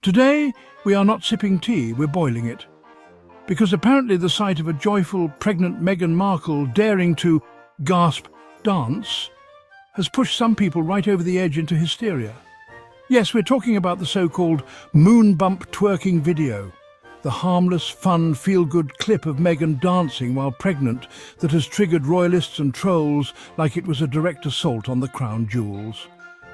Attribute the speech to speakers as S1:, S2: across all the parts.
S1: Today, we are not sipping tea, we're boiling it. Because apparently the sight of a joyful, pregnant Meghan Markle daring to, gasp, dance, has pushed some people right over the edge into hysteria. Yes, we're talking about the so-called Moonbump twerking video, the harmless, fun, feel-good clip of Meghan dancing while pregnant that has triggered royalists and trolls like it was a direct assault on the crown jewels.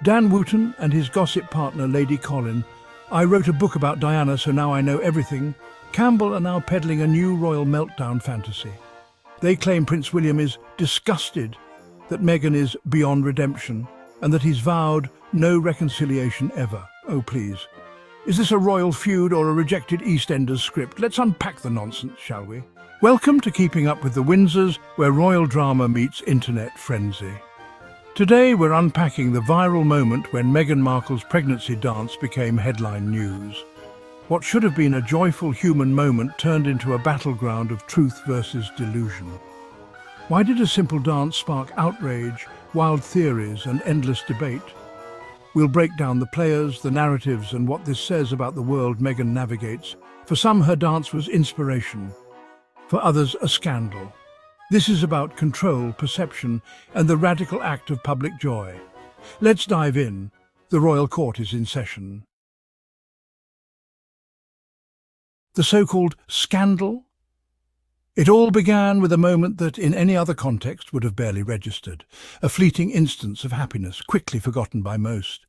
S1: Dan Wootton and his gossip partner, Lady Colin, I wrote a book about Diana, so now I know everything. Campbell are now peddling a new royal meltdown fantasy. They claim Prince William is disgusted, that Meghan is beyond redemption, and that he's vowed no reconciliation ever. Oh, please. Is this a royal feud or a rejected EastEnders script? Let's unpack the nonsense, shall we? Welcome to Keeping Up with the Windsors, where royal drama meets internet frenzy. Today we're unpacking the viral moment when Meghan Markle's pregnancy dance became headline news. What should have been a joyful human moment turned into a battleground of truth versus delusion. Why did a simple dance spark outrage, wild theories and endless debate? We'll break down the players, the narratives and what this says about the world Meghan navigates. For some, her dance was inspiration. For others, a scandal. This is about control, perception and the radical act of public joy. Let's dive in. The royal court is in session. The so-called scandal? It all began with a moment that in any other context would have barely registered, a fleeting instance of happiness, quickly forgotten by most.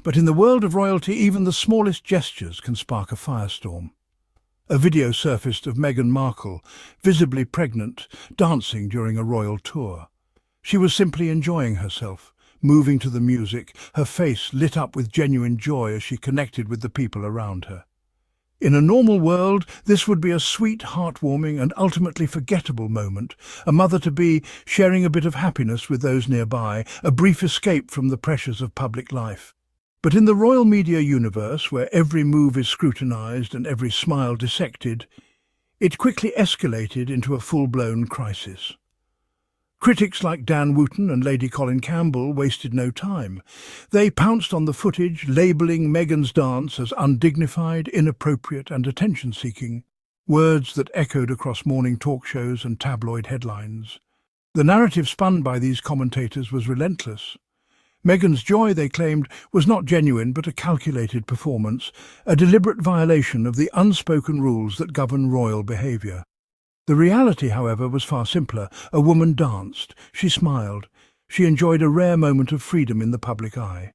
S1: But in the world of royalty, even the smallest gestures can spark a firestorm. A video surfaced of Meghan Markle, visibly pregnant, dancing during a royal tour. She was simply enjoying herself, moving to the music, her face lit up with genuine joy as she connected with the people around her. In a normal world, this would be a sweet, heartwarming and ultimately forgettable moment, a mother-to-be sharing a bit of happiness with those nearby, a brief escape from the pressures of public life. But in the royal media universe, where every move is scrutinized and every smile dissected, it quickly escalated into a full-blown crisis. Critics like Dan Wootton and Lady Campbell wasted no time. They pounced on the footage, labelling Meghan's dance as undignified, inappropriate and attention-seeking, words that echoed across morning talk shows and tabloid headlines. The narrative spun by these commentators was relentless. Meghan's joy, they claimed, was not genuine but a calculated performance, a deliberate violation of the unspoken rules that govern royal behaviour. The reality, however, was far simpler. A woman danced, she smiled, she enjoyed a rare moment of freedom in the public eye.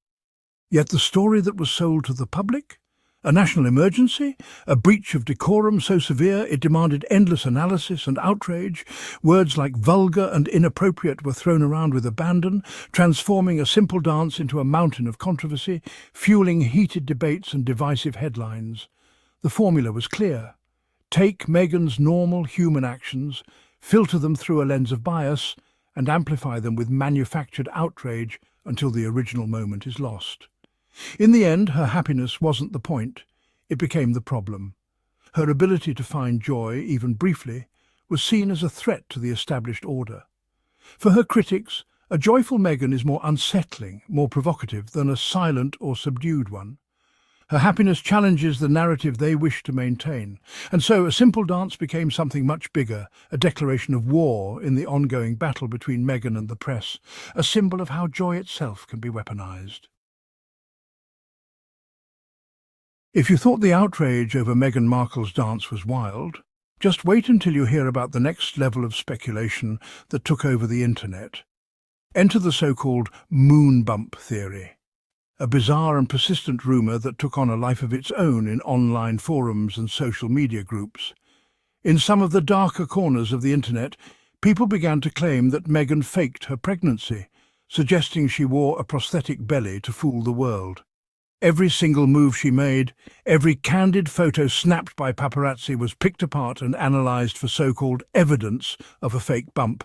S1: Yet the story that was sold to the public? A national emergency? A breach of decorum so severe it demanded endless analysis and outrage? Words like vulgar and inappropriate were thrown around with abandon, transforming a simple dance into a mountain of controversy, fueling heated debates and divisive headlines. The formula was clear. Take Meghan's normal human actions, filter them through a lens of bias, and amplify them with manufactured outrage until the original moment is lost. In the end, her happiness wasn't the point, it became the problem. Her ability to find joy, even briefly, was seen as a threat to the established order. For her critics, a joyful Meghan is more unsettling, more provocative than a silent or subdued one. Her happiness challenges the narrative they wish to maintain, and so a simple dance became something much bigger, a declaration of war in the ongoing battle between Meghan and the press, a symbol of how joy itself can be weaponized. If you thought the outrage over Meghan Markle's dance was wild, just wait until you hear about the next level of speculation that took over the internet. Enter the so-called Moonbump theory, a bizarre and persistent rumour that took on a life of its own in online forums and social media groups. In some of the darker corners of the internet, people began to claim that Meghan faked her pregnancy, suggesting she wore a prosthetic belly to fool the world. Every single move she made, every candid photo snapped by paparazzi was picked apart and analysed for so-called evidence of a fake bump.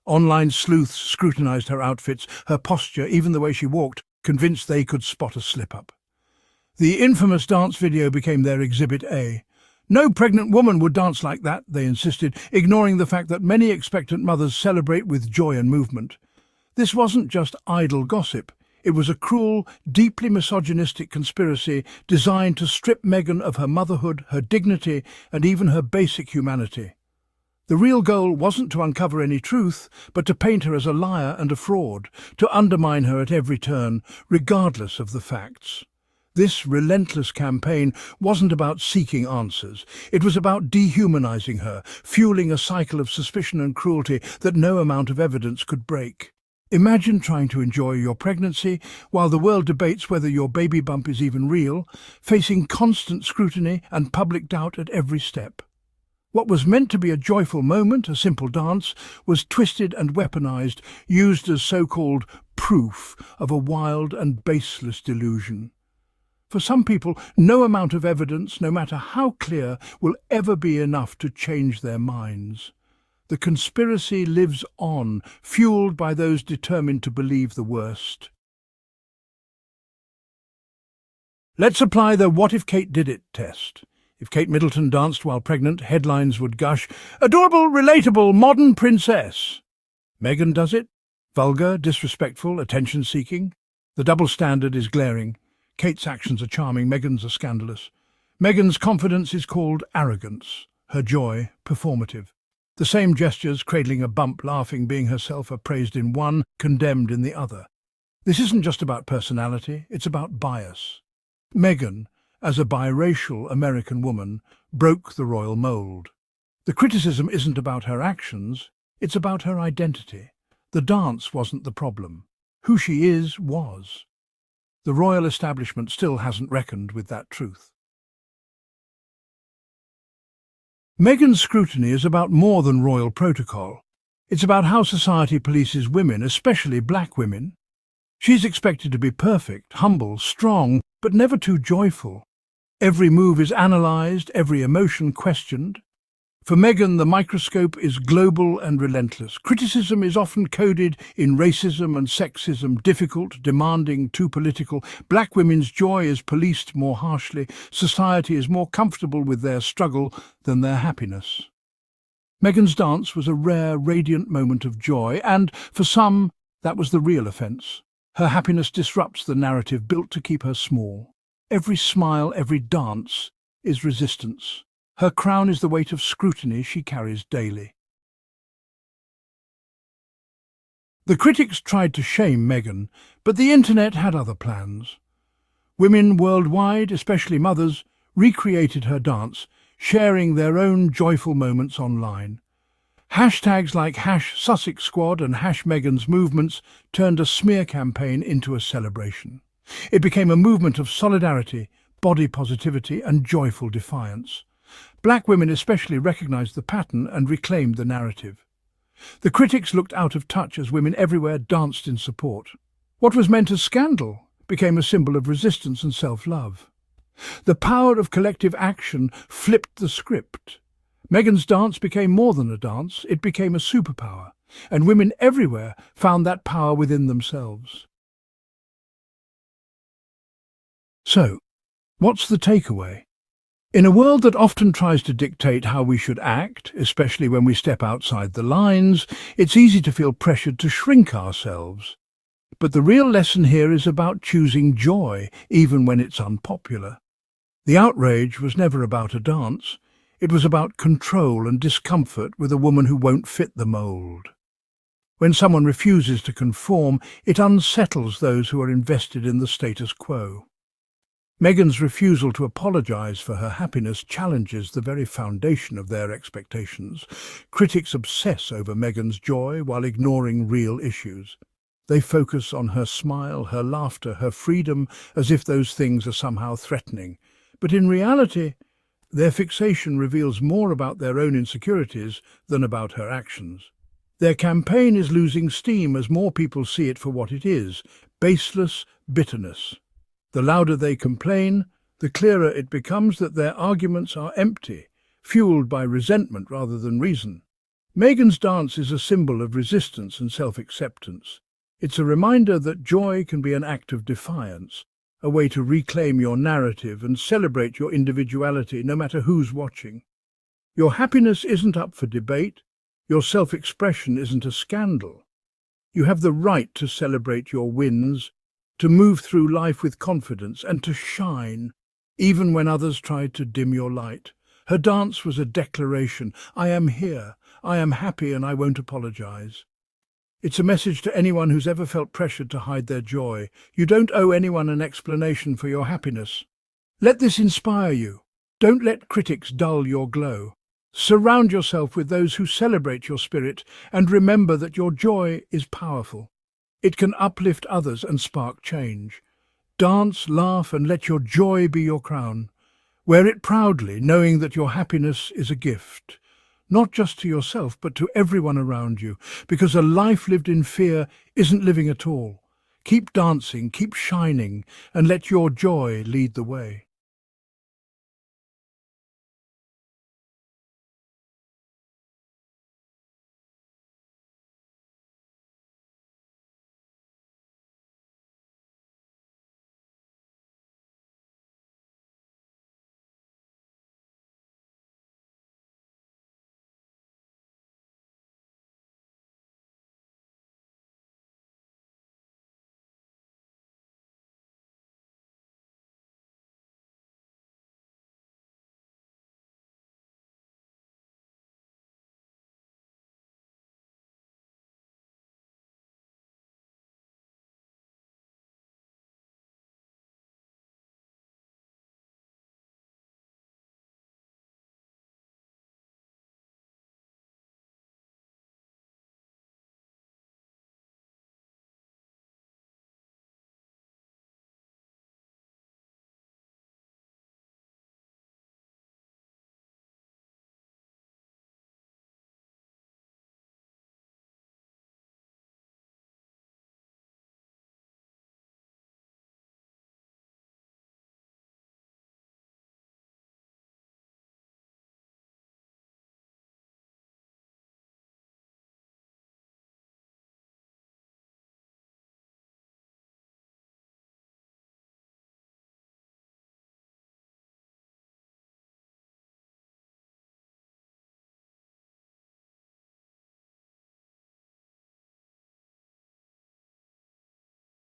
S1: Online sleuths scrutinised her outfits, her posture, even the way she walked, convinced they could spot a slip-up. The infamous dance video became their Exhibit A. No pregnant woman would dance like that, they insisted, ignoring the fact that many expectant mothers celebrate with joy and movement. This wasn't just idle gossip. It was a cruel, deeply misogynistic conspiracy designed to strip Meghan of her motherhood, her dignity, and even her basic humanity. The real goal wasn't to uncover any truth, but to paint her as a liar and a fraud, to undermine her at every turn, regardless of the facts. This relentless campaign wasn't about seeking answers. It was about dehumanizing her, fueling a cycle of suspicion and cruelty that no amount of evidence could break. Imagine trying to enjoy your pregnancy while the world debates whether your baby bump is even real, facing constant scrutiny and public doubt at every step. What was meant to be a joyful moment, a simple dance, was twisted and weaponized, used as so-called proof of a wild and baseless delusion. For some people, no amount of evidence, no matter how clear, will ever be enough to change their minds. The conspiracy lives on, fueled by those determined to believe the worst. Let's apply the "what if Kate did it" test. If Kate Middleton danced while pregnant, headlines would gush, "Adorable, relatable, modern princess." Meghan does it? Vulgar, disrespectful, attention-seeking? The double standard is glaring. Kate's actions are charming, Meghan's are scandalous. Meghan's confidence is called arrogance, her joy performative. The same gestures, cradling a bump, laughing, being herself, are praised in one, condemned in the other. This isn't just about personality, it's about bias. Meghan, as a biracial American woman, broke the royal mold. The criticism isn't about her actions, it's about her identity. The dance wasn't the problem. Who she is was. The royal establishment still hasn't reckoned with that truth. Meghans Scrutiny is about more than royal protocol. It's about how society polices women, especially black women. She's expected to be perfect, humble, strong, but never too joyful. Every move is analysed, every emotion questioned. For Meghan, the microscope is global and relentless. Criticism is often coded in racism and sexism, difficult, demanding, too political. Black women's joy is policed more harshly. Society is more comfortable with their struggle than their happiness. Meghan's dance was a rare, radiant moment of joy, and for some, that was the real offence. Her happiness disrupts the narrative built to keep her small. Every smile, every dance is resistance. Her crown is the weight of scrutiny she carries daily. The critics tried to shame Meghan, but the internet had other plans. Women worldwide, especially mothers, recreated her dance, sharing their own joyful moments online. Hashtags like #SussexSquad and #Meghan's movements turned a smear campaign into a celebration. It became a movement of solidarity, body positivity, and joyful defiance. Black women especially recognized the pattern and reclaimed the narrative. The critics looked out of touch as women everywhere danced in support. What was meant as scandal became a symbol of resistance and self-love. The power of collective action flipped the script. Meghan's dance became more than a dance, it became a superpower, and women everywhere found that power within themselves. So, what's the takeaway? In a world that often tries to dictate how we should act, especially when we step outside the lines, it's easy to feel pressured to shrink ourselves. But the real lesson here is about choosing joy, even when it's unpopular. The outrage was never about a dance. It was about control and discomfort with a woman who won't fit the mould. When someone refuses to conform, it unsettles those who are invested in the status quo. Meghan's refusal to apologise for her happiness challenges the very foundation of their expectations. Critics obsess over Meghan's joy while ignoring real issues. They focus on her smile, her laughter, her freedom, as if those things are somehow threatening. But in reality, their fixation reveals more about their own insecurities than about her actions. Their campaign is losing steam as more people see it for what it is: baseless bitterness. The louder they complain, the clearer it becomes that their arguments are empty, fueled by resentment rather than reason. Meghan's dance is a symbol of resistance and self-acceptance. It's a reminder that joy can be an act of defiance, a way to reclaim your narrative and celebrate your individuality no matter who's watching. Your happiness isn't up for debate. Your self-expression isn't a scandal. You have the right to celebrate your wins, to move through life with confidence and to shine, even when others tried to dim your light. Her dance was a declaration: I am here, I am happy, and I won't apologize. It's a message to anyone who's ever felt pressured to hide their joy. You don't owe anyone an explanation for your happiness. Let this inspire you. Don't let critics dull your glow. Surround yourself with those who celebrate your spirit, and remember that your joy is powerful. It can uplift others and spark change. Dance, laugh, and let your joy be your crown. Wear it proudly, knowing that your happiness is a gift, not just to yourself, but to everyone around you, because a life lived in fear isn't living at all. Keep dancing, keep shining, and let your joy lead the way.